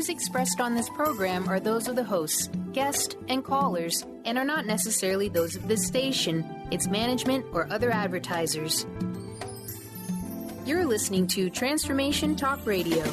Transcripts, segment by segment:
views expressed on this program are those of the hosts, guests, and callers, and are not necessarily those of this station, its management, or other advertisers. You're listening to Transformation Talk Radio.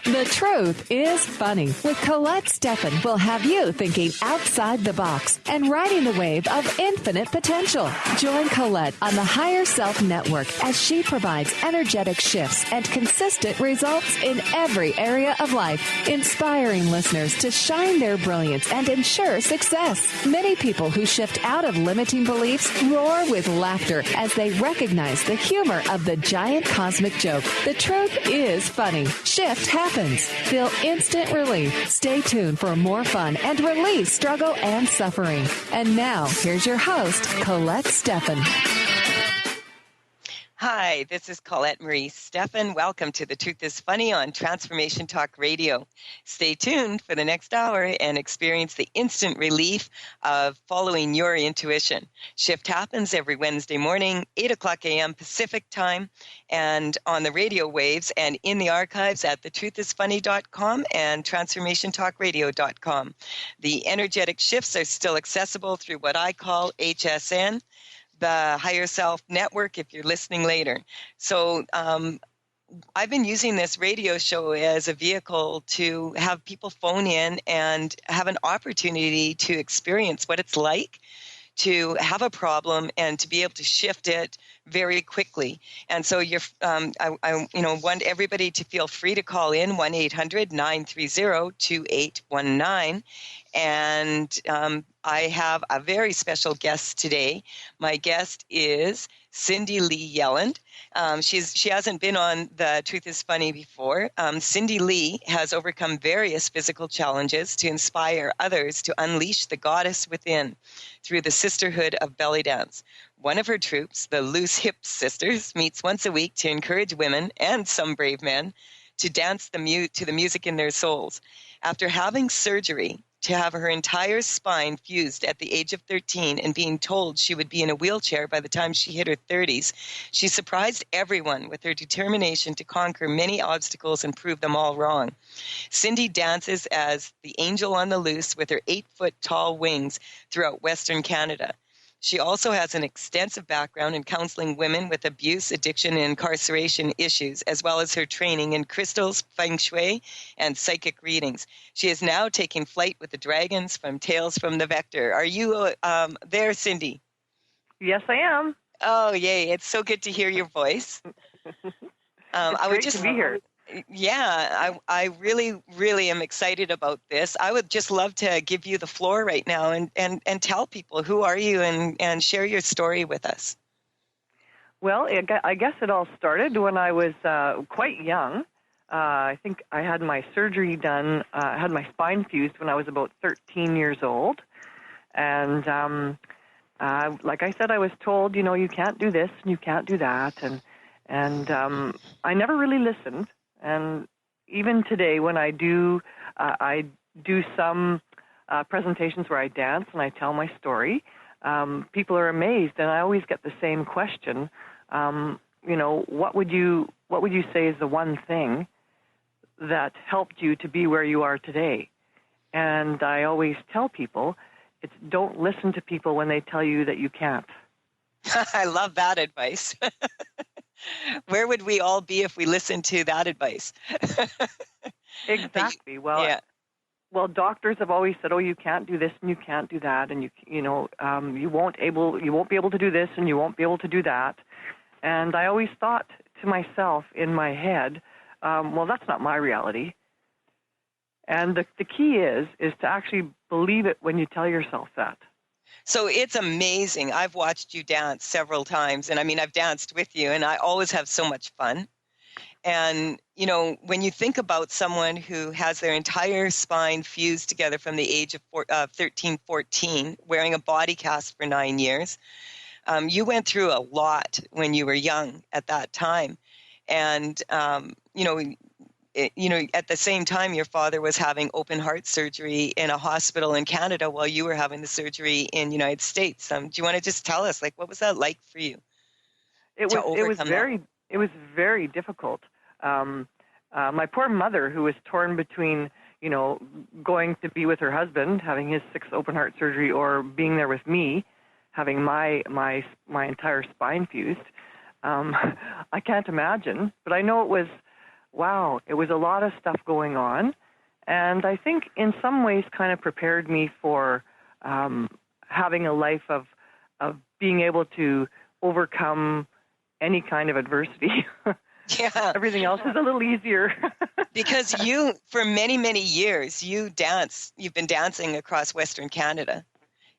The Truth is Funny with Colette Stefan will have you thinking outside the box and riding the wave of infinite potential. Join Colette on the Higher Self Network as she provides energetic shifts and consistent results in every area of life, inspiring listeners to shine their brilliance and ensure success. Many people who shift out of limiting beliefs roar with laughter as they recognize the humor of the giant cosmic joke. The truth is funny. Shift happens. Feel instant relief. Stay tuned for more fun and release struggle and suffering. And now, here's your host, Colette Stefan. Hi, this is Colette Marie Stefan. Welcome to The Truth is Funny on Transformation Talk Radio. Stay tuned for the next hour and experience the instant relief of following your intuition. Shift happens every Wednesday morning, 8 o'clock a.m. Pacific time, and on the radio waves and in the archives at thetruthisfunny.com and transformationtalkradio.com. The energetic shifts are still accessible through what I call HSN, the Higher Self Network, if you're listening later. So I've been using this radio show as a vehicle to have people phone in and have an opportunity to experience what it's like to have a problem and to be able to shift it very quickly. And so I want everybody to feel free to call in 1-800-930-2819. And I have a very special guest today. My guest is Cindy Lee Yelland. She hasn't been on The Truth is Funny before. Cindy Lee has overcome various physical challenges to inspire others to unleash the goddess within through the sisterhood of belly dance. One of her troops, the Loose Hips Sisters, meets once a week to encourage women and some brave men to dance to the music in their souls. After having surgery to have her entire spine fused at the age of 13 and being told she would be in a wheelchair by the time she hit her 30s, she surprised everyone with her determination to conquer many obstacles and prove them all wrong. Cindy dances as the angel on the loose with her 8-foot-tall wings throughout Western Canada. She also has an extensive background in counseling women with abuse, addiction, and incarceration issues, as well as her training in crystals, feng shui, and psychic readings. She is now taking flight with the dragons from Tales from the Vector. Are you there, Cindy? Yes, I am. Oh, yay. It's so good to hear your voice. I would just be here. Yeah, I really, really am excited about this. I would just love to give you the floor right now and tell people who are you and share your story with us. Well, I guess it all started when I was quite young. I think I had my surgery done, had my spine fused when I was about 13 years old. And like I said, I was told, you can't do this and you can't do that. And I never really listened. And even today, when I do some presentations where I dance and I tell my story, people are amazed, and I always get the same question. What would you say is the one thing that helped you to be where you are today? And I always tell people, it's don't listen to people when they tell you that you can't. I love that advice. Where would we all be if we listened to that advice? Exactly. Well, doctors have always said, "Oh, you can't do this and you can't do that, and you won't be able to do this and you won't be able to do that." And I always thought to myself in my head, "Well, that's not my reality." And the key is to actually believe it when you tell yourself that. So it's amazing. I've watched you dance several times, and I've danced with you, and I always have so much fun. And, when you think about someone who has their entire spine fused together from the age of 13, 14, wearing a body cast for 9 years, you went through a lot when you were young at that time. And, at the same time, your father was having open heart surgery in a hospital in Canada while you were having the surgery in the United States. Do you want to just tell us, like, what was that like for you? It was very difficult. My poor mother, who was torn between, going to be with her husband, having his 6th open heart surgery, or being there with me, having my entire spine fused. I can't imagine, but I know it was a lot of stuff going on, and I think in some ways kind of prepared me for having a life of being able to overcome any kind of adversity. Yeah. Everything else is a little easier. Because you, for many, many years, you've been dancing across Western Canada.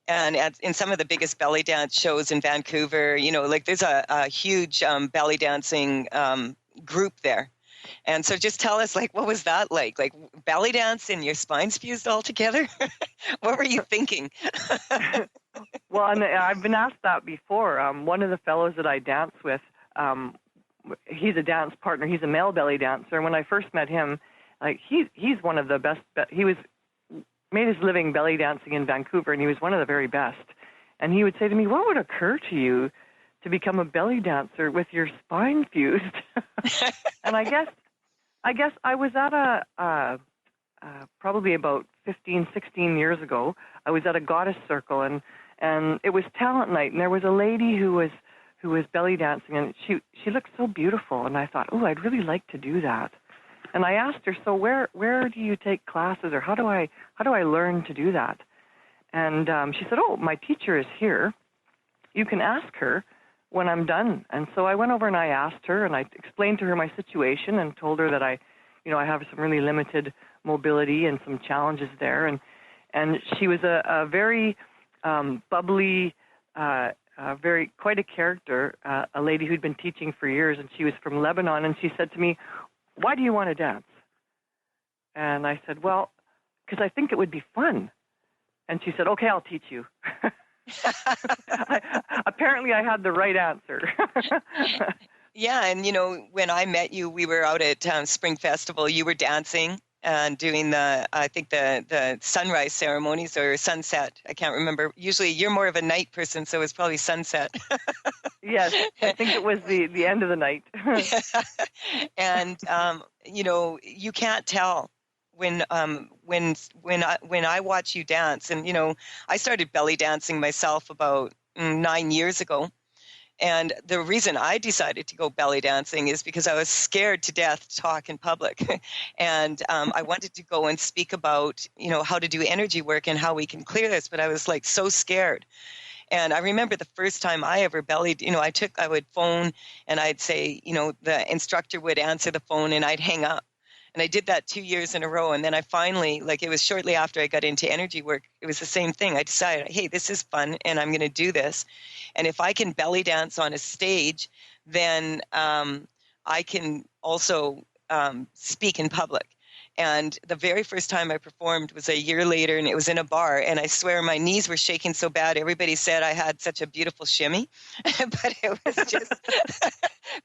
And in some of the biggest belly dance shows in Vancouver, there's a huge belly dancing group there. And so just tell us, like, what was that like? Like, belly dance and your spine's fused all together? What were you thinking? Well, and I've been asked that before. One of the fellows that I dance with, he's a dance partner. He's a male belly dancer. And when I first met him, like, he's one of the best. He made his living belly dancing in Vancouver, and he was one of the very best. And he would say to me, "What would occur to you to become a belly dancer with your spine fused?" And I guess I was at probably about 15, 16 years ago. I was at a goddess circle, and it was talent night, and there was a lady who was belly dancing, and she looked so beautiful, and I thought, oh, I'd really like to do that. And I asked her, so where do you take classes, or how do I learn to do that? And she said, oh, my teacher is here. You can ask her when I'm done. And so I went over and I asked her, and I explained to her my situation and told her that I have some really limited mobility and some challenges there. And she was a very bubbly, quite a character, a lady who'd been teaching for years, and she was from Lebanon. And she said to me, "Why do you want to dance?" And I said, well, because I think it would be fun. And she said, okay, I'll teach you. Apparently I had the right answer. Yeah, and when I met you, we were out at Spring Festival. You were dancing and doing the sunrise ceremonies or sunset. I can't remember. Usually you're more of a night person, so it's probably sunset. Yes, I think it was the end of the night. And you can't tell when I watch you dance. And I started belly dancing myself about 9 years ago. And the reason I decided to go belly dancing is because I was scared to death to talk in public. And I wanted to go and speak about, how to do energy work and how we can clear this. But I was like so scared. And I remember the first time I ever bellied, I would phone and I'd say, the instructor would answer the phone and I'd hang up. And I did that 2 years in a row. And then I finally, it was shortly after I got into energy work, it was the same thing. I decided, hey, this is fun and I'm going to do this. And if I can belly dance on a stage, then I can also speak in public. And the very first time I performed was a year later, and it was in a bar. And I swear my knees were shaking so bad. Everybody said I had such a beautiful shimmy, but it was just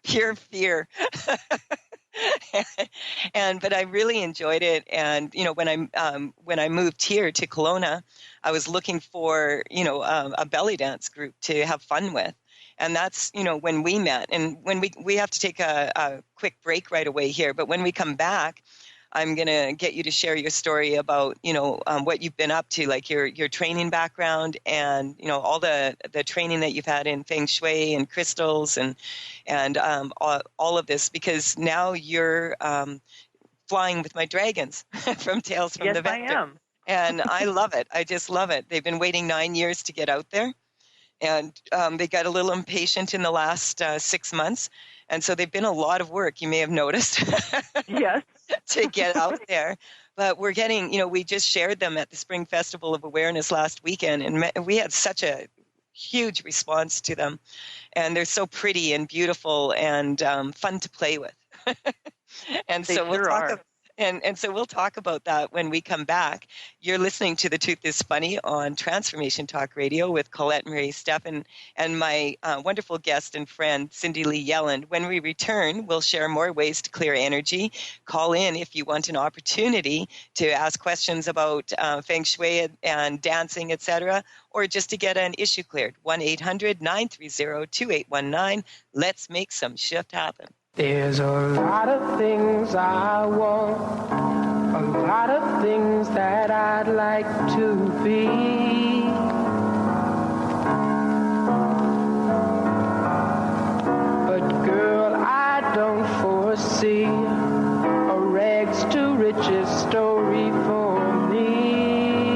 pure fear. But I really enjoyed it. And when I moved here to Kelowna, I was looking for a belly dance group to have fun with. And that's when we met. And when we have to take a quick break right away here. But when we come back, I'm going to get you to share your story about, what you've been up to, like your training background and, all the training that you've had in Feng Shui and crystals and all of this, because now you're flying with my dragons from Tales from the Vector. Yes, I am. And I love it. I just love it. They've been waiting 9 years to get out there. And they got a little impatient in the last 6 months. And so they've been a lot of work, you may have noticed. Yes. To get out there. But we're getting, we just shared them at the Spring Festival of Awareness last weekend, and we had such a huge response to them. And they're so pretty and beautiful and fun to play with. And They so we'll sure talk are. And so we'll talk about that when we come back. You're listening to The Truth is Funny on Transformation Talk Radio with Colette Marie Stefan and my wonderful guest and friend, Cindy Lee Yelland. When we return, we'll share more ways to clear energy. Call in if you want an opportunity to ask questions about feng shui and dancing, etc., or just to get an issue cleared. 1-800-930-2819. Let's make some shift happen. There's a lot of things I want, a lot of things that I'd like to be. But girl, I don't foresee a rags to riches story for me.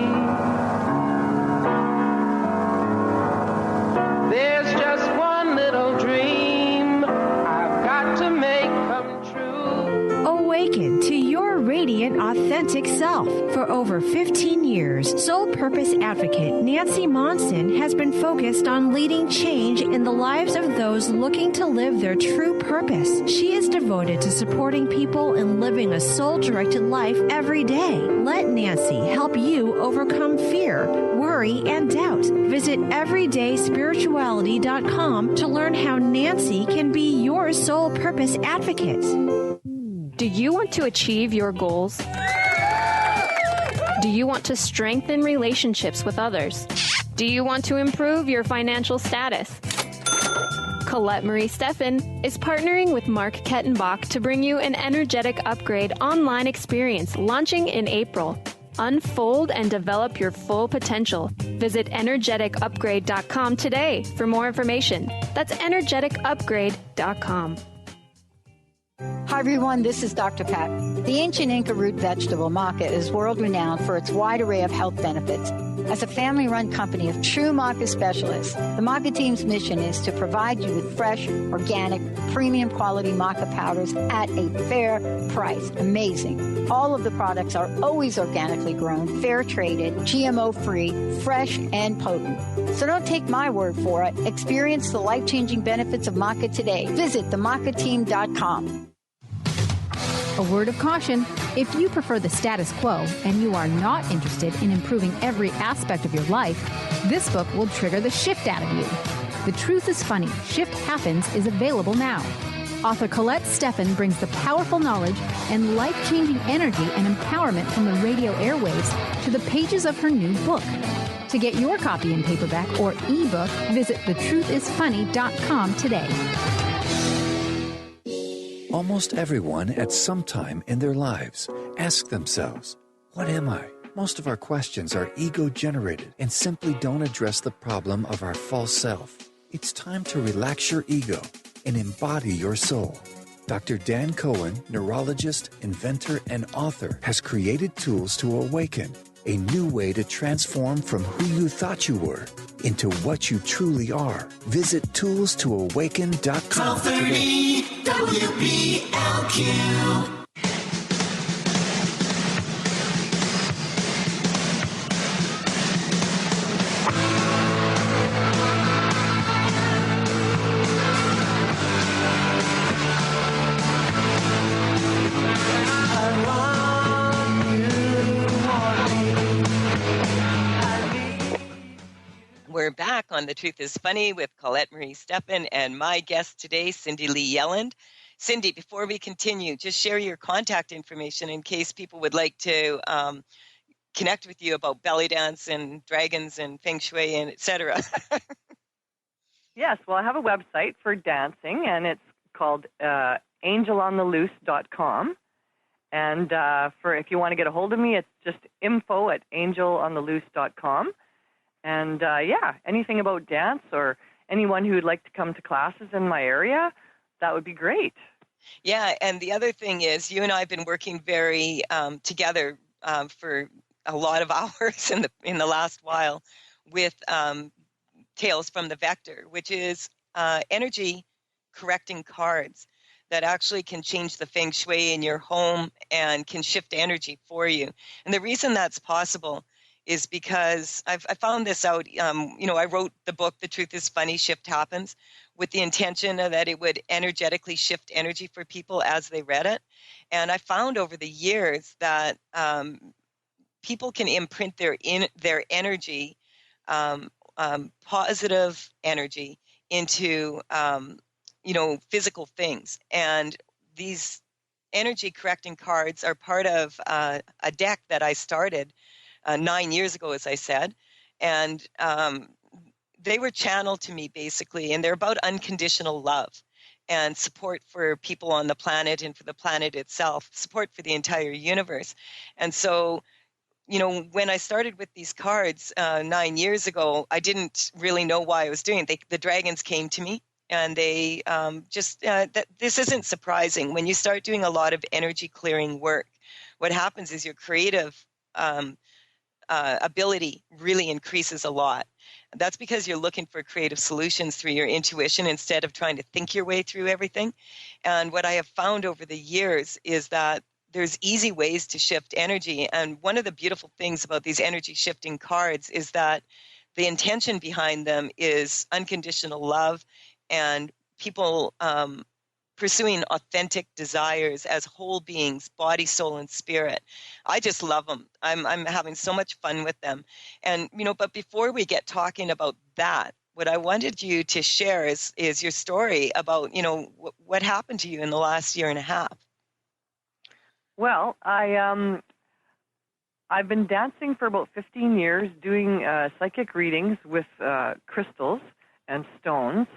There's just one little dream I've got to make come true. Awaken to your radiant, authentic self. For over 15 years, Soul Purpose Advocate Nancy Monson has been focused on leading change in the lives of those looking to live their true purpose. She is devoted to supporting people in living a soul-directed life every day. Let Nancy help you overcome fear, worry, and doubt. Visit everydayspirituality.com to learn how Nancy can be your soul purpose advocate. Do you want to achieve your goals? Do you want to strengthen relationships with others? Do you want to improve your financial status? Colette Marie Stefan is partnering with Mark Kettenbach to bring you an energetic upgrade online experience launching in April. Unfold and develop your full potential. Visit energeticupgrade.com today for more information. That's energeticupgrade.com. Hi everyone, this is Dr. Pat. The ancient Inca root vegetable maca is world-renowned for its wide array of health benefits. As a family-run company of true maca specialists, the maca team's mission is to provide you with fresh, organic, premium quality maca powders at a fair price. Amazing. All of the products are always organically grown, fair-traded, GMO-free, fresh, and potent. So don't take my word for it. Experience the life-changing benefits of maca today. Visit themacateam.com. A word of caution, if you prefer the status quo and you are not interested in improving every aspect of your life, this book will trigger the shift out of you. The Truth is Funny, Shift Happens is available now. Author Colette Stefan brings the powerful knowledge and life-changing energy and empowerment from the radio airwaves to the pages of her new book. To get your copy in paperback or ebook, visit thetruthisfunny.com today. Almost everyone at some time in their lives ask themselves, what am I? Most of our questions are ego-generated and simply don't address the problem of our false self. It's time to relax your ego and embody your soul. Dr. Dan Cohen, neurologist, inventor, and author, has created tools to awaken, a new way to transform from who you thought you were into what you truly are. Visit toolstoawaken.com today. WBLQ. We're back on The Truth is Funny with Colette Marie Stefan and my guest today, Cindy Lee Yelland. Cindy, before we continue, just share your contact information in case people would like to connect with you about belly dance and dragons and feng shui and etc. Yes, well, I have a website for dancing, and it's called angelontheloose.com. And for if you want to get a hold of me, it's just info@angelontheloose.com. And, anything about dance or anyone who would like to come to classes in my area, that would be great. Yeah, and the other thing is you and I have been working very together for a lot of hours in the last while with Tales from the Vector, which is energy correcting cards that actually can change the feng shui in your home and can shift energy for you. And the reason that's possible is because I found this out. I wrote the book, The Truth is Funny, Shift Happens, with the intention that it would energetically shift energy for people as they read it. And I found over the years that people can imprint their energy, positive energy, into physical things. And these energy correcting cards are part of a deck that I started 9 years ago, as I said, and they were channeled to me basically, and they're about unconditional love and support for people on the planet and for the planet itself, support for the entire universe. And so, when I started with these cards 9 years ago, I didn't really know why I was doing it. The dragons came to me, and they that this isn't surprising. When you start doing a lot of energy clearing work, what happens is your creative ability really increases a lot. That's because you're looking for creative solutions through your intuition instead of trying to think your way through everything. And what I have found over the years is that there's easy ways to shift energy. And one of the beautiful things about these energy shifting cards is that the intention behind them is unconditional love and people pursuing authentic desires as whole beings, body, soul, and spirit. I just love them. I'm having so much fun with them. And, but before we get talking about that, what I wanted you to share is your story about, what happened to you in the last year and a half. Well, I've been dancing for about 15 years, doing psychic readings with crystals and stones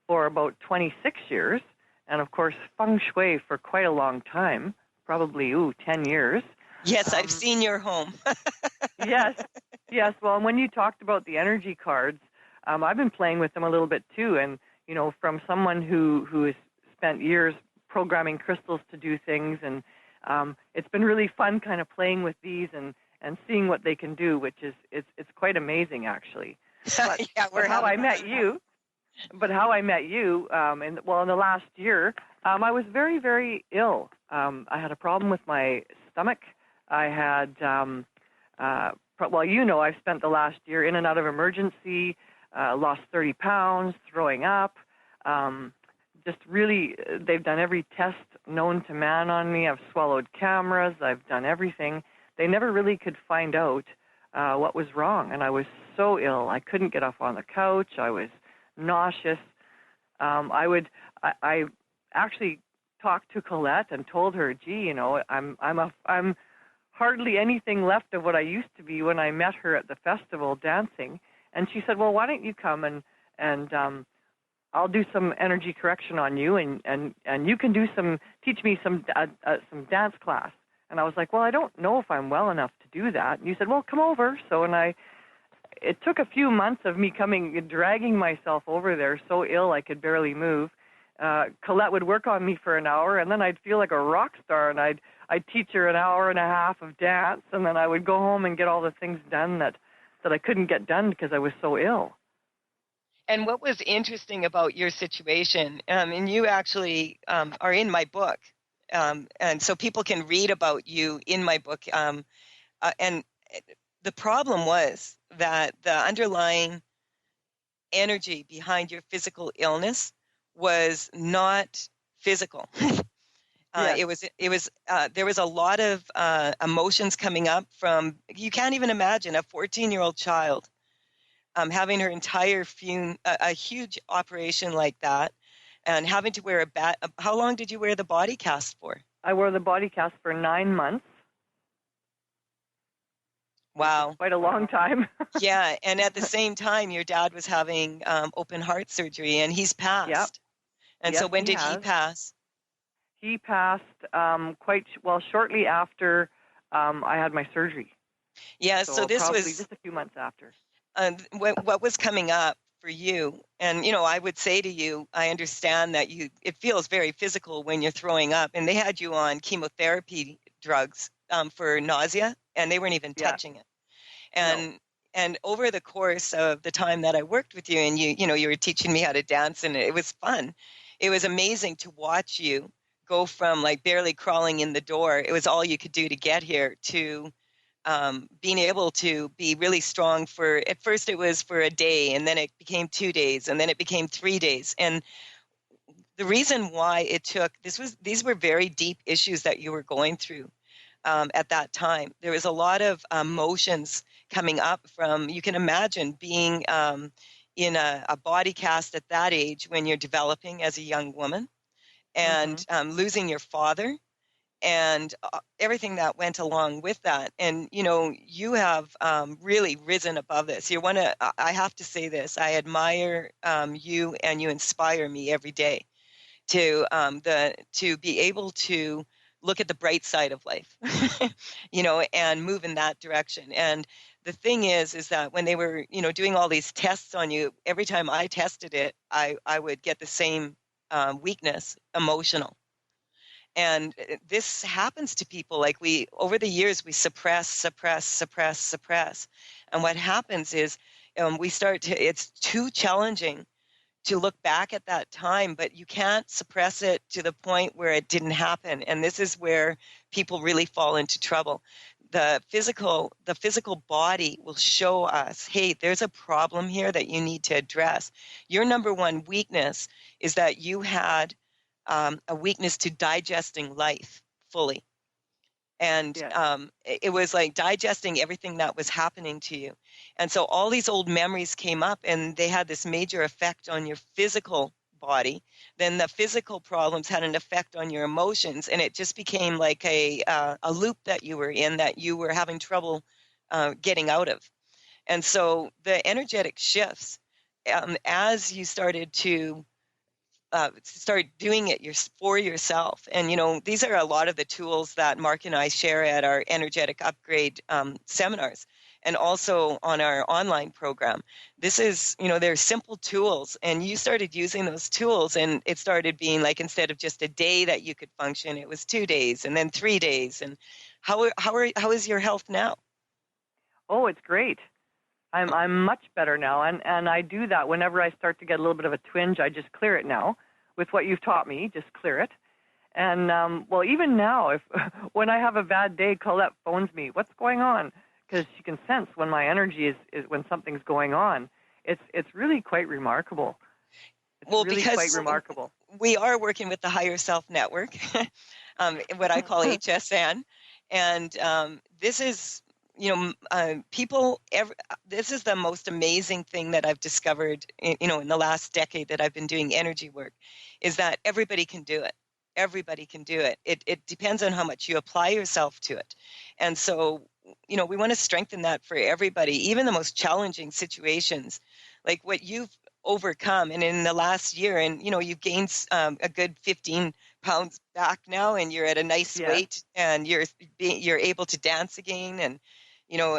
for about 26 years. And, of course, feng shui for quite a long time, probably, 10 years. Yes, I've seen your home. Yes. Well, when you talked about the energy cards, I've been playing with them a little bit, too. And, from someone who has spent years programming crystals to do things. And it's been really fun kind of playing with these and seeing what they can do, which is it's quite amazing, actually. But, how I met you, in the last year, I was very, very ill. I had a problem with my stomach. I had, I've spent the last year in and out of emergency, lost 30 pounds, throwing up. Just really, they've done every test known to man on me. I've swallowed cameras. I've done everything. They never really could find out what was wrong, and I was so ill. I couldn't get up on the couch. I was nauseous. I actually talked to Colette and told her, gee, I'm hardly anything left of what I used to be when I met her at the festival dancing. And she said, well, why don't you come and I'll do some energy correction on you, and you can teach me some dance class. And I was like, well, I don't know if I'm well enough to do that. And you said, well, come over. So, it took a few months of me dragging myself over there, so ill I could barely move. Colette would work on me for an hour, and then I'd feel like a rock star, and I'd teach her an hour and a half of dance, and then I would go home and get all the things done that I couldn't get done because I was so ill. And what was interesting about your situation, and you actually are in my book, and so people can read about you in my book, and the problem was that the underlying energy behind your physical illness was not physical. Yes. There was a lot of emotions coming up from, you can't even imagine, a 14-year-old child having her entire a huge operation like that, and having to wear how long did you wear the body cast for? I wore the body cast for 9 months. Wow. Quite a long time. Yeah, and at the same time, your dad was having open heart surgery, and he's passed. Yep. And so when did he pass? He passed shortly after I had my surgery. Yeah, so this probably was just a few months after. What was coming up for you, and I would say to you, I understand that it feels very physical when you're throwing up, and they had you on chemotherapy drugs for nausea, and they weren't even touching it. And over the course of the time that I worked with you, and you were teaching me how to dance, and it was fun. It was amazing to watch you go from like barely crawling in the door. It was all you could do to get here, to being able to be really strong at first it was for a day, and then it became 2 days, and then it became 3 days. And the reason why these were very deep issues that you were going through at that time. There was a lot of emotions coming up from, you can imagine being in a body cast at that age when you're developing as a young woman, and losing your father, and everything that went along with that. And, you have really risen above this. I have to say this, I admire you, and you inspire me every day to be able to look at the bright side of life, and move in that direction. And the thing is that when they were, doing all these tests on you, every time I tested it, I would get the same weakness, emotional. And this happens to people. Like over the years, we suppress. And what happens is it's too challenging to look back at that time, but you can't suppress it to the point where it didn't happen. And this is where people really fall into trouble. The physical body will show us, hey, there's a problem here that you need to address. Your number one weakness is that you had a weakness to digesting life fully. And it was like digesting everything that was happening to you. And so all these old memories came up, and they had this major effect on your physical body. Then the physical problems had an effect on your emotions, and it just became like a loop that you were in, that you were having trouble getting out of. And so the energetic shifts, as you started to start doing it for yourself. And, these are a lot of the tools that Mark and I share at our energetic upgrade seminars, and also on our online program. This is, they're simple tools, and you started using those tools, and it started being like, instead of just a day that you could function, it was 2 days, and then 3 days. And how is your health now? Oh, it's great. I'm much better now, and I do that whenever I start to get a little bit of a twinge. I just clear it now with what you've taught me. Just clear it. And even now, when I have a bad day, Colette phones me. What's going on? Because she can sense when my energy is when something's going on. It's really quite remarkable. Because quite remarkable. We are working with the Higher Self Network, what I call HSN, and this is. This is the most amazing thing that I've discovered, in the last decade that I've been doing energy work, is that everybody can do it. Everybody can do it. It depends on how much you apply yourself to it. And so, we want to strengthen that for everybody, even the most challenging situations, like what you've overcome. And in the last year, and, you've gained a good 15 pounds back now, and you're at a nice weight, and you're able to dance again, and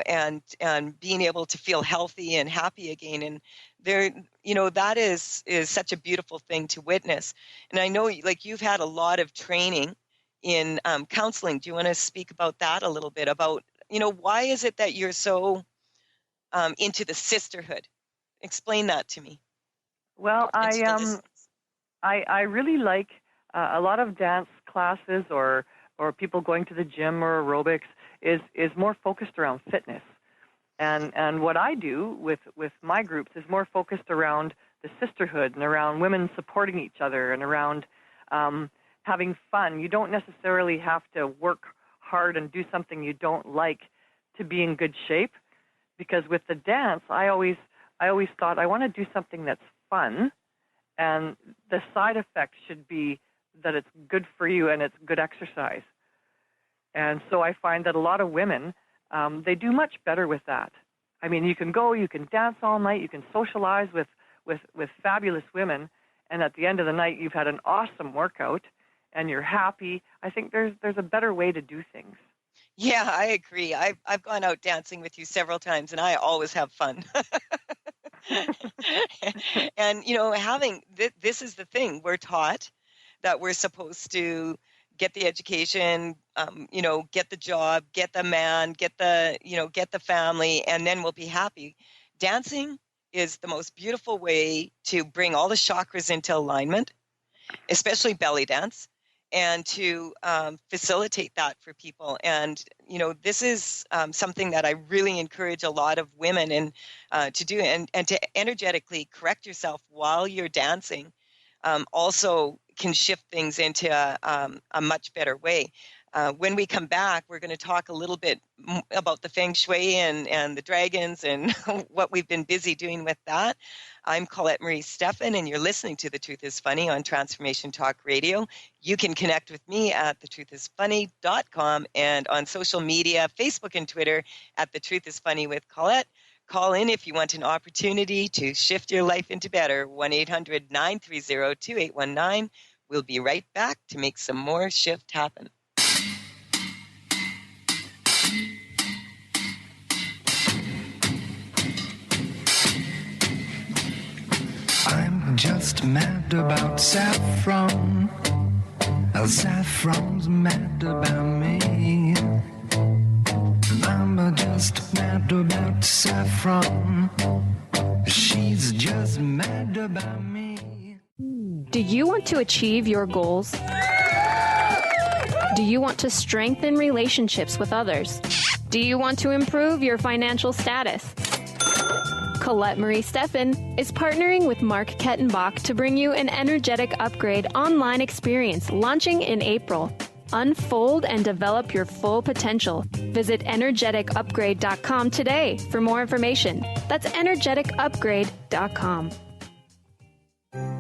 and being able to feel healthy and happy again. And there, that is such a beautiful thing to witness. And I know, like, you've had a lot of training in counseling. Do you want to speak about that a little bit? About, why is it that you're so into the sisterhood? Explain that to me. Well, I really like a lot of dance classes or people going to the gym or aerobics is more focused around fitness. And what I do with my groups is more focused around the sisterhood and around women supporting each other and around having fun. You don't necessarily have to work hard and do something you don't like to be in good shape, because with the dance, I always thought I want to do something that's fun, and the side effect should be that it's good for you and it's good exercise. And so I find that a lot of women, they do much better with that. I mean, you can dance all night, you can socialize with fabulous women, and at the end of the night, you've had an awesome workout, and you're happy. I think there's a better way to do things. Yeah, I agree. I've gone out dancing with you several times, and I always have fun. And, this is the thing. We're taught that we're supposed to get the education, get the job, get the man, get the family, and then we'll be happy. Dancing is the most beautiful way to bring all the chakras into alignment, especially belly dance. and to facilitate that for people. And, this is something that I really encourage a lot of women to do, and to energetically correct yourself while you're dancing also can shift things into a much better way. When we come back, we're going to talk a little bit about the feng shui and the dragons and what we've been busy doing with that. I'm Colette Marie Stefan, and you're listening to The Truth is Funny on Transformation Talk Radio. You can connect with me at thetruthisfunny.com and on social media, Facebook and Twitter at The Truth is Funny with Colette. Call in if you want an opportunity to shift your life into better, 1-800-930-2819. We'll be right back to make some more shift happen. I'm just mad about saffron. Saffron's mad about me. I'm just mad about saffron. She's just mad about me. Do you want to achieve your goals? Do you want to strengthen relationships with others? Do you want to improve your financial status? Colette Marie Stefan is partnering with Mark Kettenbach to bring you an energetic upgrade online experience launching in April. Unfold and develop your full potential. Visit energeticupgrade.com today for more information. That's energeticupgrade.com.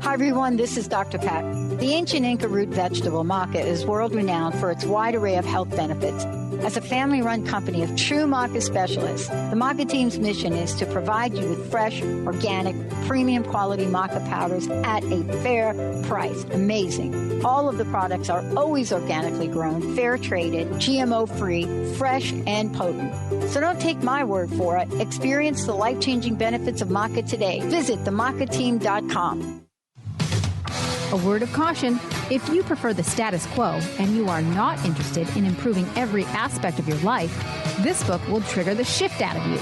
Hi everyone, this is Dr. Pat. The ancient Inca root vegetable maca is world-renowned for its wide array of health benefits. As a family-run company of true maca specialists, the maca team's mission is to provide you with fresh, organic, premium quality maca powders at a fair price. Amazing. All of the products are always organically grown, fair-traded, GMO-free, fresh, and potent. So don't take my word for it. Experience the life-changing benefits of maca today. Visit themacateam.com. A word of caution. If you prefer the status quo and you are not interested in improving every aspect of your life, this book will trigger the shift out of you.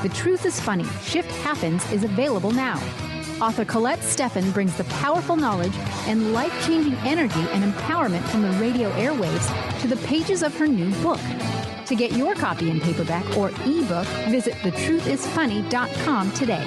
The Truth is Funny, Shift Happens is available now. Author Colette Stefan brings the powerful knowledge and life-changing energy and empowerment from the radio airwaves to the pages of her new book. To get your copy in paperback or ebook, visit thetruthisfunny.com today.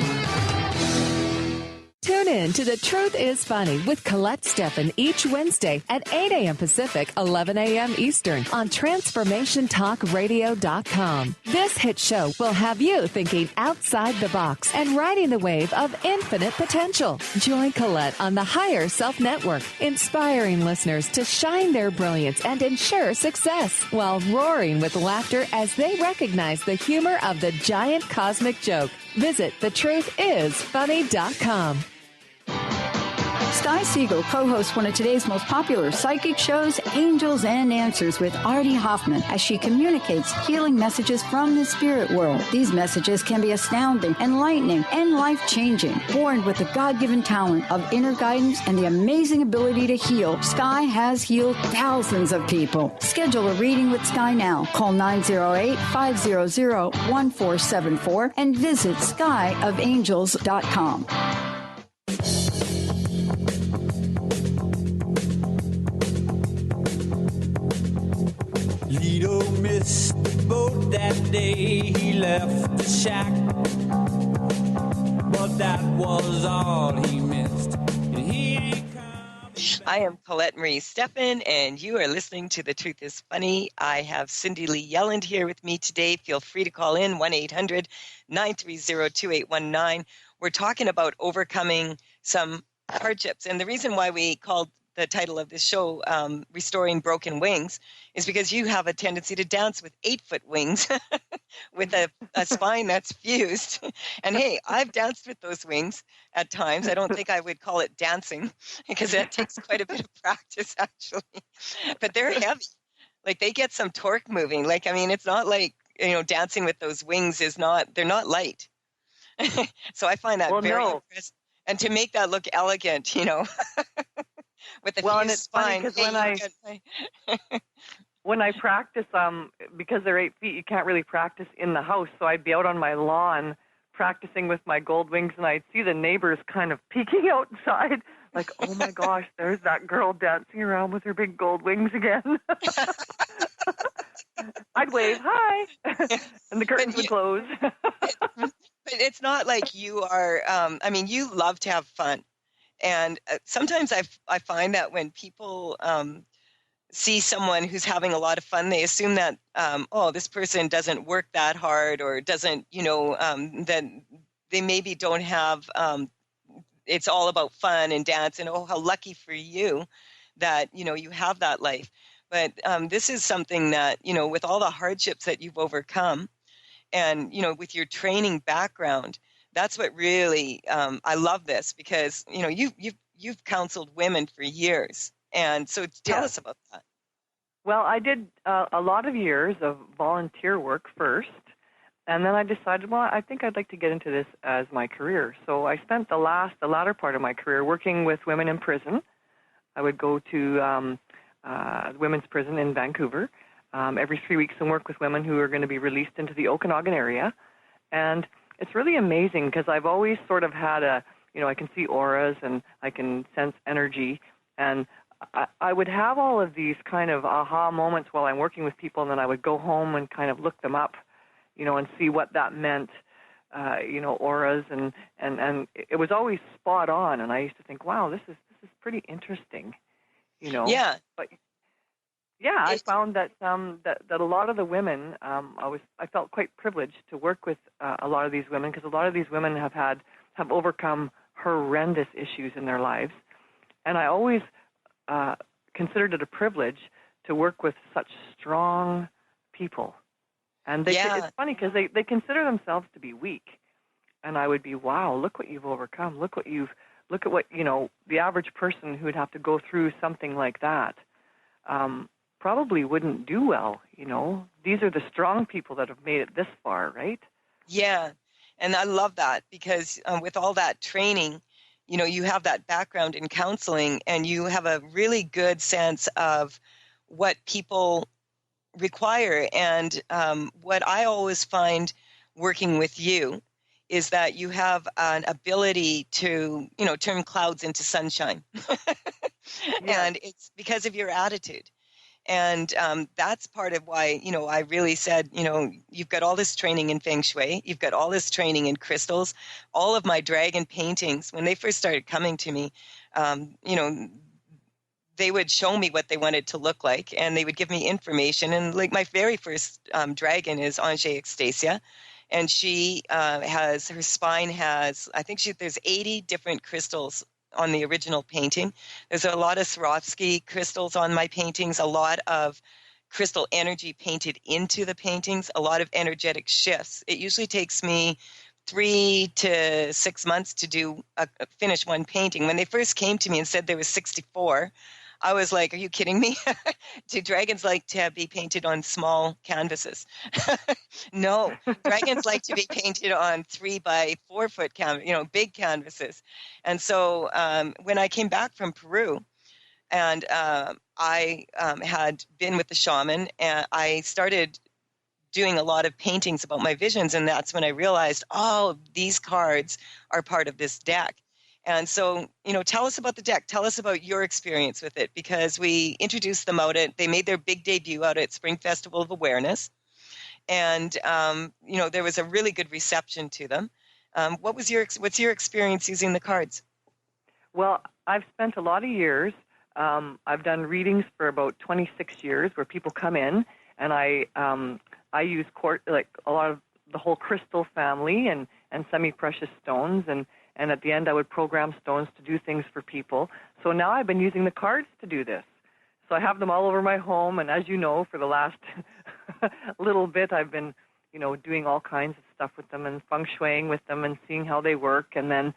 Tune in to The Truth is Funny with Colette Stefan each Wednesday at 8 a.m. Pacific, 11 a.m. Eastern on TransformationTalkRadio.com. This hit show will have you thinking outside the box and riding the wave of infinite potential. Join Colette on the Higher Self Network, inspiring listeners to shine their brilliance and ensure success while roaring with laughter as they recognize the humor of the giant cosmic joke. Visit thetruthisfunny.com. Sky Siegel co-hosts one of today's most popular psychic shows, Angels and Answers, with Artie Hoffman, as she communicates healing messages from the spirit world. These messages can be astounding, enlightening, and life-changing. Born with the God-given talent of inner guidance and the amazing ability to heal, Sky has healed thousands of people. Schedule a reading with Sky now. Call 908-500-1474 and visit skyofangels.com. Lido missed the boat that day, he left the shack, but that was all he missed. He ain't come. I am Colette Marie Stefan, and you are listening to The Truth is Funny. I have Cindy Lee Yelland here with me today. Feel free to call in, 1-800-930-2819. We're talking about overcoming some hardships, and the reason why we called the title of this show, Restoring Broken Wings, is because you have a tendency to dance with 8-foot wings with a spine that's fused. And hey, I've danced with those wings at times. I don't think I would call it dancing because that takes quite a bit of practice, actually. But they're heavy. Like, they get some torque moving. Like, I mean, it's not like, dancing with those wings they're not light. So I find that very impressive. And to make that look elegant, with the fused spine. When I practice, because they're 8 feet, you can't really practice in the house. So I'd be out on my lawn practicing with my gold wings, and I'd see the neighbors kind of peeking outside like, oh my gosh, there's that girl dancing around with her big gold wings again. I'd wave, hi, and the curtains would close. But it's not like you are, you love to have fun. And sometimes I find that when people see someone who's having a lot of fun, they assume that, this person doesn't work that hard or doesn't, that they maybe don't have, it's all about fun and dance, and how lucky for you that, you have that life. But this is something that, with all the hardships that you've overcome and, with your training background, that's what really, I love this because, you've counseled women for years. And so tell us about that. Well, I did a lot of years of volunteer work first, and then I decided, well, I think I'd like to get into this as my career. So I spent the latter part of my career working with women in prison. I would go to the women's prison in Vancouver every 3 weeks and work with women who are going to be released into the Okanagan area. And it's really amazing because I've always sort of had I can see auras and I can sense energy, and I would have all of these kind of aha moments while I'm working with people, and then I would go home and kind of look them up, and see what that meant, auras, and it was always spot on, and I used to think, wow, this is pretty interesting, Yeah. But yeah, I found that that a lot of the women, I felt quite privileged to work with a lot of these women, because a lot of these women have overcome horrendous issues in their lives, and I always considered it a privilege to work with such strong people. And it's funny because they consider themselves to be weak, and I would be, wow, look what you've overcome. Look at what the average person who would have to go through something like that probably wouldn't do well. These are the strong people that have made it this far, right? Yeah, and I love that because with all that training, you have that background in counseling, and you have a really good sense of what people require. And what I always find working with you is that you have an ability to, turn clouds into sunshine. And it's because of your attitude. And that's part of why, I really said, you've got all this training in Feng Shui. You've got all this training in crystals. All of my dragon paintings, when they first started coming to me, they would show me what they wanted to look like, and they would give me information. And like my very first dragon is Ange Extasia. And she her spine has, I think there's 80 different crystals on the original painting. There's a lot of Swarovski crystals on my paintings, a lot of crystal energy painted into the paintings, a lot of energetic shifts. It usually takes me 3 to 6 months to finish one painting. When they first came to me and said there was 64, I was like, are you kidding me? Do dragons like to be painted on small canvases? No, dragons like to be painted on 3 by 4 foot big canvases. And so when I came back from Peru, and I had been with the shaman, and I started doing a lot of paintings about my visions, and that's when I realized, these cards are part of this deck. And so, tell us about the deck. Tell us about your experience with it, because we introduced them they made their big debut out at Spring Festival of Awareness. And, there was a really good reception to them. What's your experience using the cards? Well, I've spent a lot of years. I've done readings for about 26 years where people come in, and I use a lot of the whole crystal family and semi-precious stones, and at the end I would program stones to do things for people. So now I've been using the cards to do this. So I have them all over my home, and as you know, for the last little bit I've been, doing all kinds of stuff with them and feng shuiing with them and seeing how they work, and then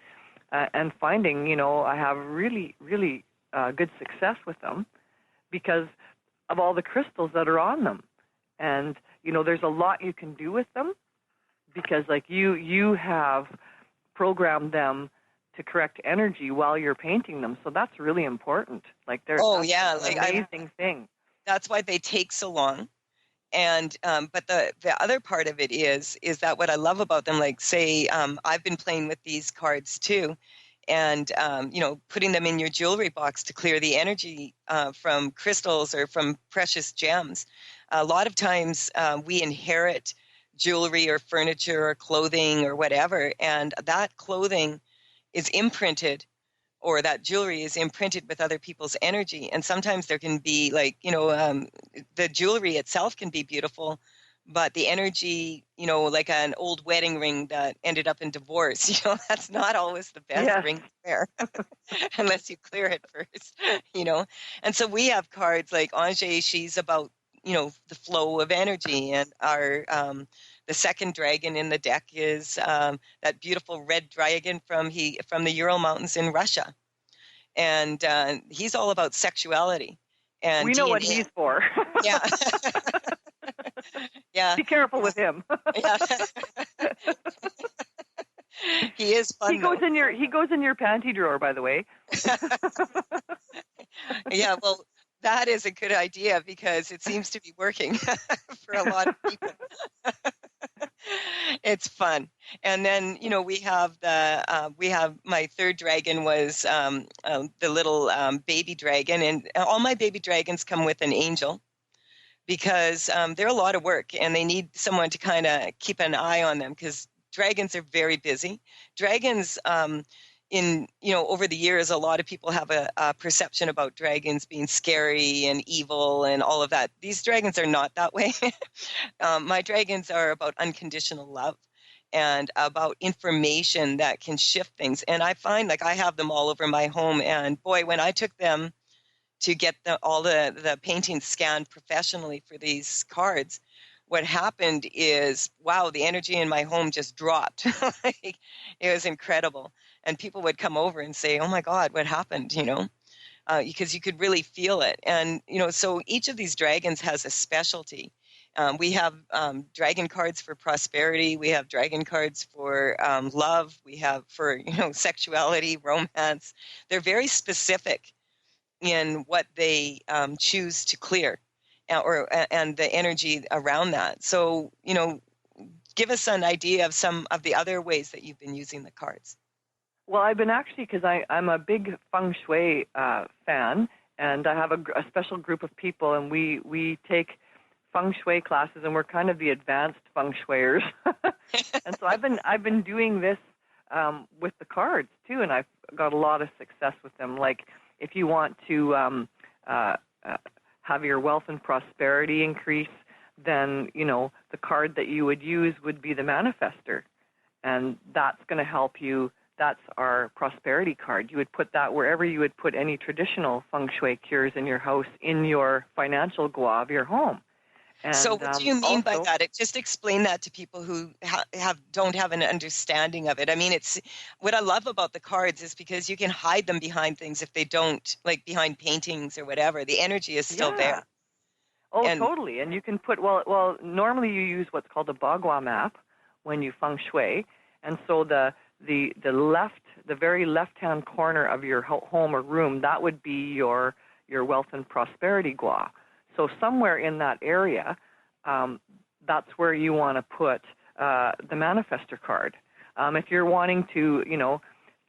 and finding, I have really, really good success with them because of all the crystals that are on them. And, there's a lot you can do with them because, like, you have programmed them to correct energy while you're painting them. So that's really important. Like, that's an amazing thing. That's why they take so long. And but the other part of it is that what I love about them, like, say, I've been playing with these cards too, and putting them in your jewelry box to clear the energy from crystals or from precious gems. A lot of times we inherit jewelry or furniture or clothing or whatever, and that clothing is imprinted, or that jewelry is imprinted with other people's energy. And sometimes there can be the jewelry itself can be beautiful, but the energy, like an old wedding ring that ended up in divorce, that's not always the best ring to wear unless you clear it first, And so we have cards like Ange, she's about, the flow of energy. And our, the second dragon in the deck is that beautiful red dragon from the Ural Mountains in Russia. And he's all about sexuality. And we know what he's for. Yeah. Yeah. Be careful with him. Yeah. He is fun. He goes in your panty drawer, by the way. Yeah, well, that is a good idea because it seems to be working for a lot of people. It's fun. And then, we have my third dragon was the little baby dragon, and all my baby dragons come with an angel because they're a lot of work and they need someone to kind of keep an eye on them because dragons are very busy. Dragons, over the years, a lot of people have a perception about dragons being scary and evil and all of that. These dragons are not that way. My dragons are about unconditional love and about information that can shift things. And I find I have them all over my home. And boy, when I took them to get all the paintings scanned professionally for these cards, what happened is, wow, the energy in my home just dropped. It was incredible. And people would come over and say, oh my God, what happened? Because you could really feel it. And, so each of these dragons has a specialty. We have dragon cards for prosperity. We have dragon cards for love. We have for, sexuality, romance. They're very specific in what they choose to clear and the energy around that. So, give us an idea of some of the other ways that you've been using the cards. Well, I've been actually, because I'm a big feng shui fan, and I have a special group of people, and we take feng shui classes, and we're kind of the advanced feng shuiers. And so I've been doing this with the cards too, and I've got a lot of success with them. Like if you want to have your wealth and prosperity increase, then the card that you would use would be the manifester, and that's going to help you. That's our prosperity card. You would put that wherever you would put any traditional feng shui cures in your house, in your financial gua of your home. And, so what do you mean by that? Just explain that to people who don't have an understanding of it. I mean, it's what I love about the cards is because you can hide them behind things if they don't, like behind paintings or whatever. The energy is still there. Oh, totally. And you can put, well, normally you use what's called a bagua map when you feng shui. And so the very left-hand corner of your home or room, that would be your wealth and prosperity gua. So somewhere in that area, that's where you want to put the manifester card. If you're wanting to,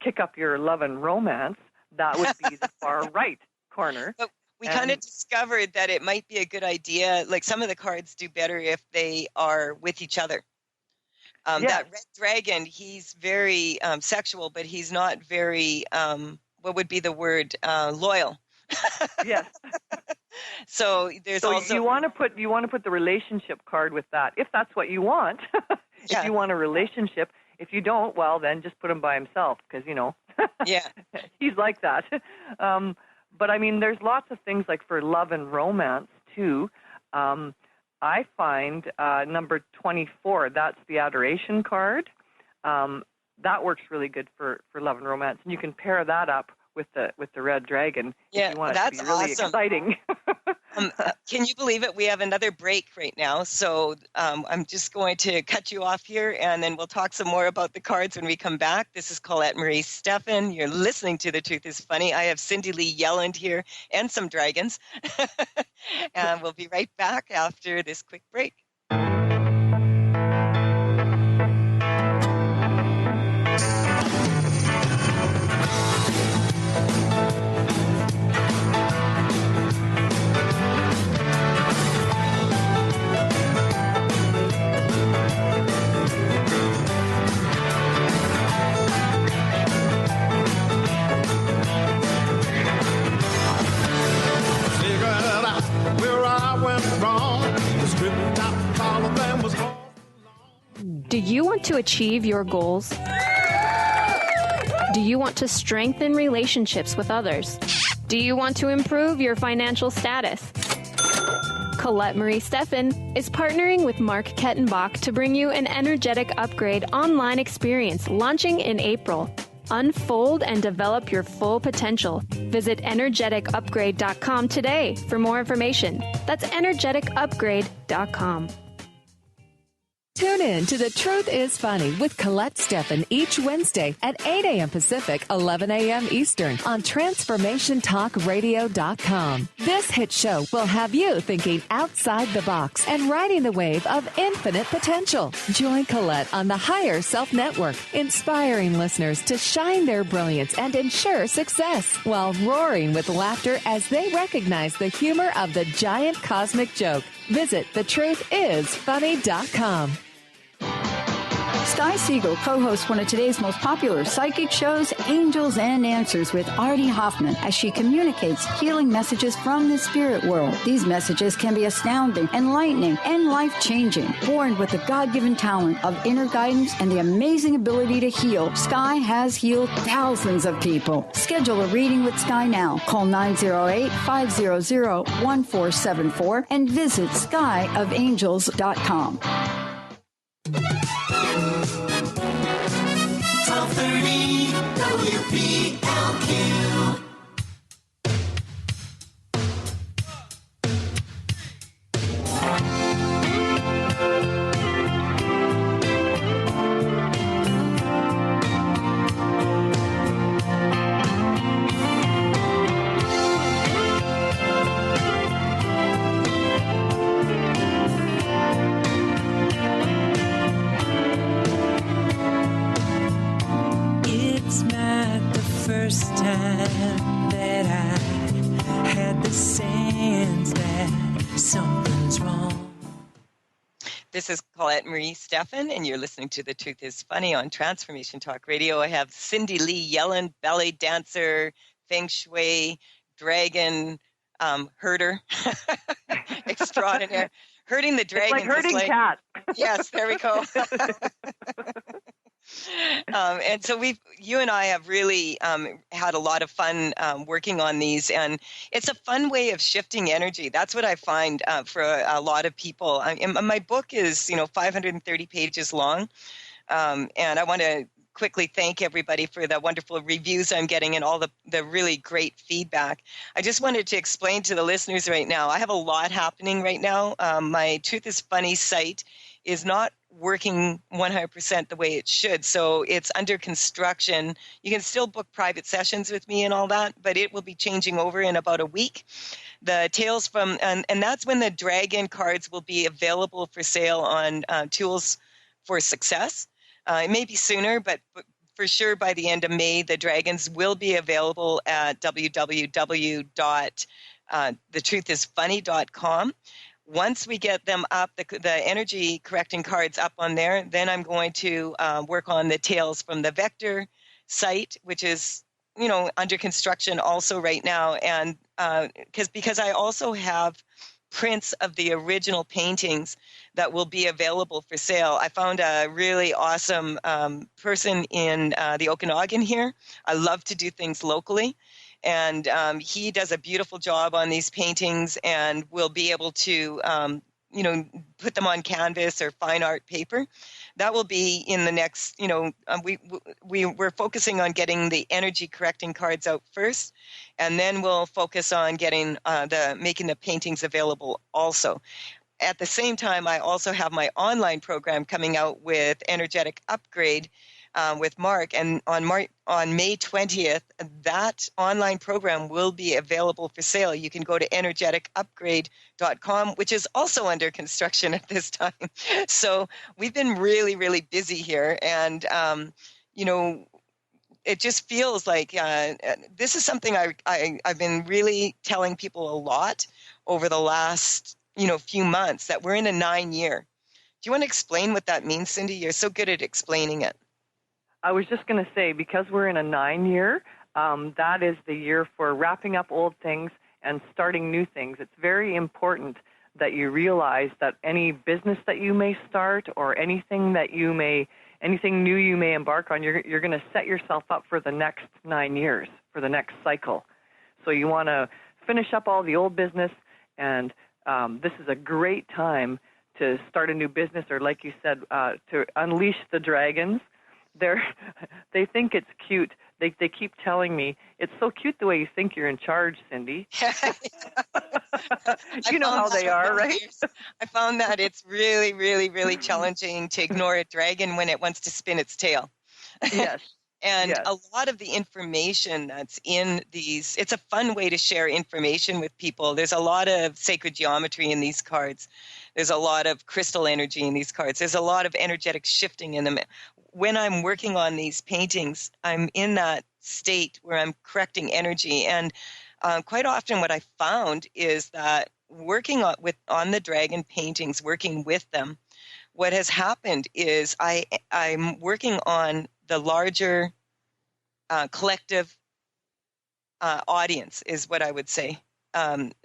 kick up your love and romance, that would be the far right corner. But we kind of discovered that it might be a good idea. Like some of the cards do better if they are with each other. That red dragon, he's very sexual, but he's not very, what would be the word, loyal. Yes. So there's also you want to put the relationship card with that if that's what you want. If you want a relationship, if you don't, well then just put him by himself because he's like that. But I mean, there's lots of things like for love and romance too. I find number 24. That's the adoration card. That works really good for love and romance, and you can pair that up with the red dragon. Yeah, if you want that's it to be really awesome. Exciting. Can you believe it? We have another break right now, so I'm just going to cut you off here, and then we'll talk some more about the cards when we come back. This is Colette Marie Stefan. You're listening to The Truth is Funny. I have Cindy Lee Yelland here and some dragons, and we'll be right back after this quick break. want to achieve your goals? Do you want to strengthen relationships with others? Do you want to improve your financial status? Colette Marie Stefan is partnering with Mark Kettenbach to bring you an energetic upgrade online experience launching in April. Unfold and develop your full potential. Visit energeticupgrade.com today for more information. That's energeticupgrade.com. Tune in to The Truth is Funny with Colette Stefan each Wednesday at 8 a.m. Pacific, 11 a.m. Eastern on TransformationTalkRadio.com. This hit show will have you thinking outside the box and riding the wave of infinite potential. Join Colette on the Higher Self Network, inspiring listeners to shine their brilliance and ensure success while roaring with laughter as they recognize the humor of the giant cosmic joke. Visit thetruthisfunny.com. Sky Siegel co-hosts one of today's most popular psychic shows, Angels and Answers, with Artie Hoffman, as she communicates healing messages from the spirit world. These messages can be astounding, enlightening, and life-changing. Born with the God-given talent of inner guidance and the amazing ability to heal, Sky has healed thousands of people. Schedule a reading with Sky now. Call 908-500-1474 and visit skyofangels.com. 1230 WPLQ. First time that I had the sense that something's wrong. This is Colette Marie Stefan, and you're listening to The Truth is Funny on Transformation Talk Radio. I have Cindy Lee Yellen, belly dancer, feng shui, dragon, herder, extraordinaire. Herding the dragon. It's like herding cats. Yes, there we go. And so you and I have really had a lot of fun working on these, and it's a fun way of shifting energy. That's what I find for a lot of people. My book is 530 pages long, and I want to quickly thank everybody for the wonderful reviews I'm getting and all the really great feedback. I just wanted to explain to the listeners right now, I have a lot happening right now. My Truth is Funny site is not working 100% the way it should. So it's under construction. You can still book private sessions with me and all that, but it will be changing over in about a week. The Tales from, and that's when the Dragon cards will be available for sale on Tools for Success. It may be sooner, but for sure by the end of May, the Dragons will be available at www.thetruthисfunny.com. Once we get them up, the energy correcting cards up on there, then I'm going to work on the Tales from the Vector site, which is, under construction also right now. And because I also have prints of the original paintings that will be available for sale. I found a really awesome person in the Okanagan here. I love to do things locally. And he does a beautiful job on these paintings and will be able to, put them on canvas or fine art paper. That will be in the next, we're focusing on getting the energy correcting cards out first, and then we'll focus on getting making the paintings available also. At the same time, I also have my online program coming out with Energetic Upgrade with Mark, and on May 20th, that online program will be available for sale. You can go to energeticupgrade.com, which is also under construction at this time. So we've been really, really busy here, and it just feels like this is something I've been really telling people a lot over the last few months, that we're in a 9-year. Do you want to explain what that means, Cindy? You're so good at explaining it. I was just going to say, because we're in a 9-year, that is the year for wrapping up old things and starting new things. It's very important that you realize that any business that you may start or anything that you may anything new you may embark on, you're going to set yourself up for the next 9 years, for the next cycle. So you want to finish up all the old business, and this is a great time to start a new business, or like you said, to unleash the dragons. They think it's cute. They keep telling me, it's so cute the way you think you're in charge, Cindy. You know how they are, right? I found that it's really, really, really challenging to ignore a dragon when it wants to spin its tail. Yes. And yes. a lot of the information that's in these, it's a fun way to share information with people. There's a lot of sacred geometry in these cards. There's a lot of crystal energy in these cards. There's a lot of energetic shifting in them. When I'm working on these paintings, I'm in that state where I'm correcting energy. And quite often what I found is that working on the dragon paintings, working with them, what has happened is I'm working on the larger collective audience is what I would say.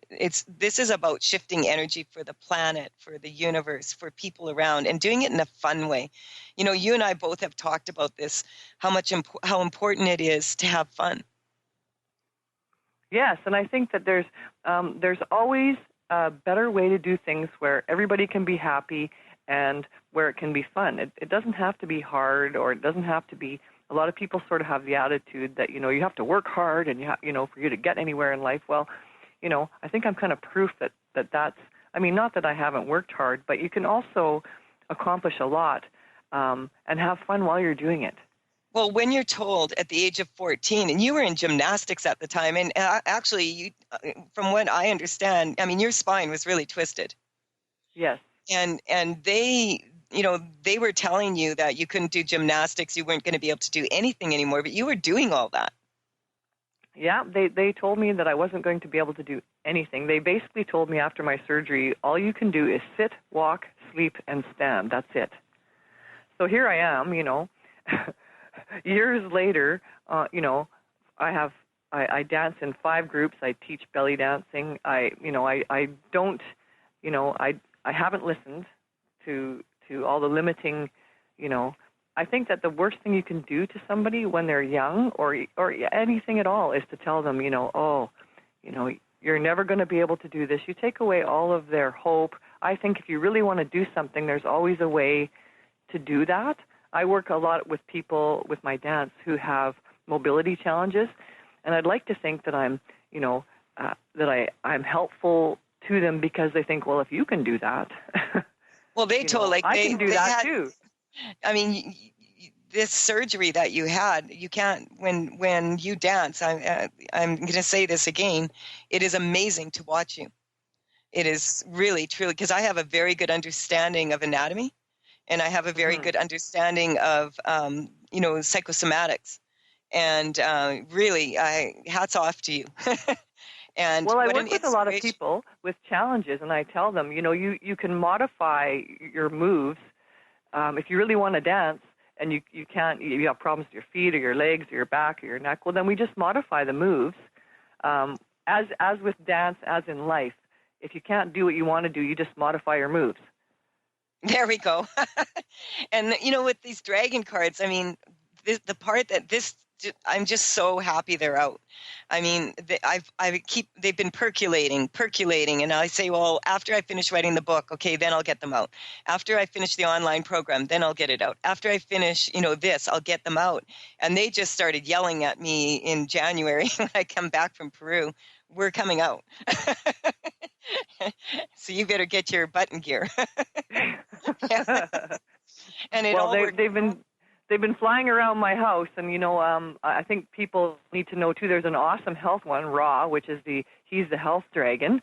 This is about shifting energy for the planet, for the universe, for people around, and doing it in a fun way. You know, you and I both have talked about this, how important it is to have fun. Yes, and I think that there's always a better way to do things where everybody can be happy and where it can be fun. It doesn't have to be hard, or it doesn't have to be. A lot of people sort of have the attitude that, you know, you have to work hard and for you to get anywhere in life. Well, you know, I think I'm kind of proof that's, I mean, not that I haven't worked hard, but you can also accomplish a lot and have fun while you're doing it. Well, when you're told at the age of 14, and you were in gymnastics at the time, and actually, you, from what I understand, I mean, your spine was really twisted. Yes. And they, you know, they were telling you that you couldn't do gymnastics, you weren't going to be able to do anything anymore, but you were doing all that. Yeah, they told me that I wasn't going to be able to do anything. They basically told me after my surgery, all you can do is sit, walk, sleep, and stand. That's it. So here I am, you know, years later, you know, I dance in 5 groups. I teach belly dancing. I don't, you know, I haven't listened to all the limiting, you know. I think that the worst thing you can do to somebody when they're young or anything at all is to tell them, you know, oh, you know, you're never going to be able to do this. You take away all of their hope. I think if you really want to do something, there's always a way to do that. I work a lot with people with my dance who have mobility challenges, and I'd like to think that I'm, you know, I'm helpful to them because they think, well, if you can do that, well, they told like I can do that too. I mean, this surgery that you had, you can't, when you dance, I'm going to say this again, it is amazing to watch you. It is really, truly, because I have a very good understanding of anatomy, and I have a very good understanding of, you know, psychosomatics. And really, hats off to you. And well, I work with a lot of people with challenges, and I tell them, you know, you can modify your moves. If you really want to dance and you can't, you have problems with your feet or your legs or your back or your neck, well, then we just modify the moves. As with dance, as in life, if you can't do what you want to do, you just modify your moves. There we go. And, you know, with these dragon cards, I mean, the part that I'm just so happy they're out. I mean, they've been percolating, and I say, well, after I finish writing the book, okay, then I'll get them out. After I finish the online program, then I'll get it out. After I finish, you know, this, I'll get them out. And they just started yelling at me in January when I come back from Peru. We're coming out. So you better get your button gear. And they've been flying around my house, and, you know, I think people need to know too, there's an awesome health one, Ra, which is he's the health dragon.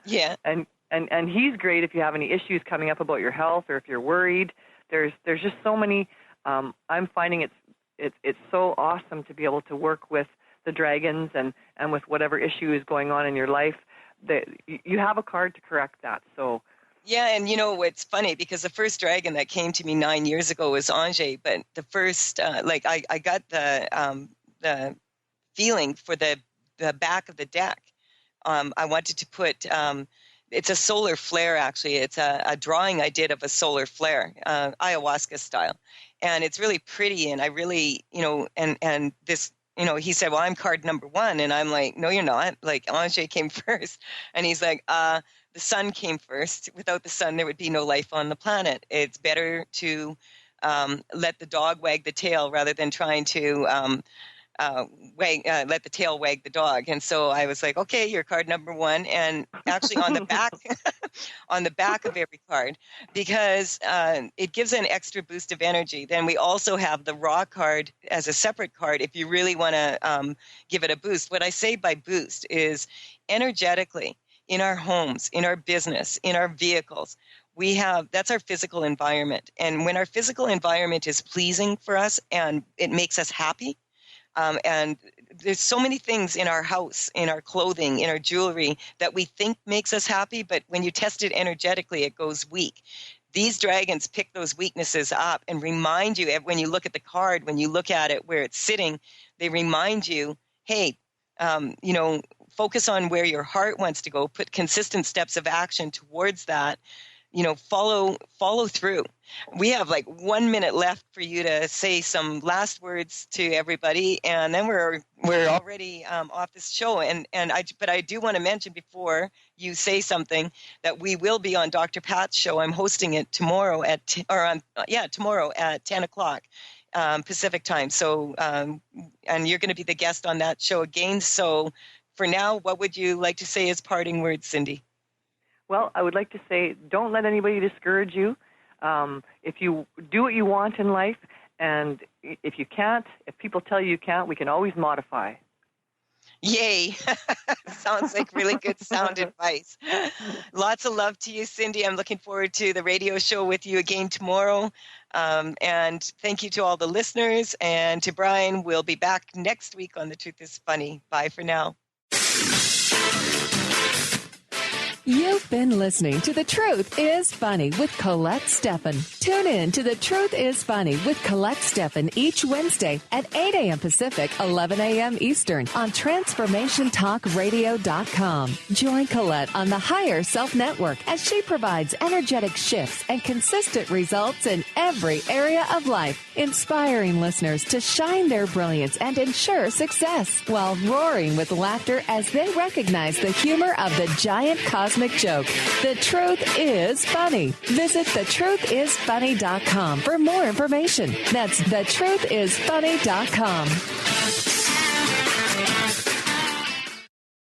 Yeah. And he's great if you have any issues coming up about your health or if you're worried. There's just so many. I'm finding it's so awesome to be able to work with the dragons and with whatever issue is going on in your life. You have a card to correct that. So. Yeah, and you know, it's funny because the first dragon that came to me 9 years ago was Ange, but the first, I got the feeling for the back of the deck. I wanted to put it's a solar flare, actually. It's a drawing I did of a solar flare, ayahuasca style. And it's really pretty. And I really, and this, he said, well, I'm card number 1. And I'm like, no, you're not. Like, Ange came first. And he's like, the sun came first. Without the sun, there would be no life on the planet. It's better to let the dog wag the tail rather than trying to let the tail wag the dog. And so I was like, okay, you're card number 1. And actually on the back, on the back of every card, because it gives an extra boost of energy. Then we also have the raw card as a separate card if you really want to give it a boost. What I say by boost is energetically in our homes, in our business, in our vehicles, that's our physical environment. And when our physical environment is pleasing for us and it makes us happy, and there's so many things in our house, in our clothing, in our jewelry that we think makes us happy, but when you test it energetically, it goes weak. These dragons pick those weaknesses up and remind you, when you look at the card, when you look at it where it's sitting, they remind you, hey, focus on where your heart wants to go, put consistent steps of action towards that. Follow through. We have like 1 minute left for you to say some last words to everybody, and then we're already off this show. But I do want to mention before you say something that we will be on Dr. Pat's show. I'm hosting it tomorrow at 10 o'clock Pacific time. So, and you're going to be the guest on that show again. So, for now, what would you like to say as parting words, Cindy? Well, I would like to say, don't let anybody discourage you. If you do what you want in life, and if people tell you can't, we can always modify. Yay. Sounds like really good sound advice. Lots of love to you, Cindy. I'm looking forward to the radio show with you again tomorrow. And thank you to all the listeners. And to Brian, we'll be back next week on The Truth is Funny. Bye for now. You've been listening to The Truth is Funny with Colette Stefan. Tune in to The Truth is Funny with Colette Stefan each Wednesday at 8 a.m. Pacific, 11 a.m. Eastern on TransformationTalkRadio.com. Join Colette on the Higher Self Network as she provides energetic shifts and consistent results in every area of life, inspiring listeners to shine their brilliance and ensure success while roaring with laughter as they recognize the humor of the giant cosmic joke. The Truth is Funny. Visit thetruthisfunny.com for more information. That's thetruthisfunny.com.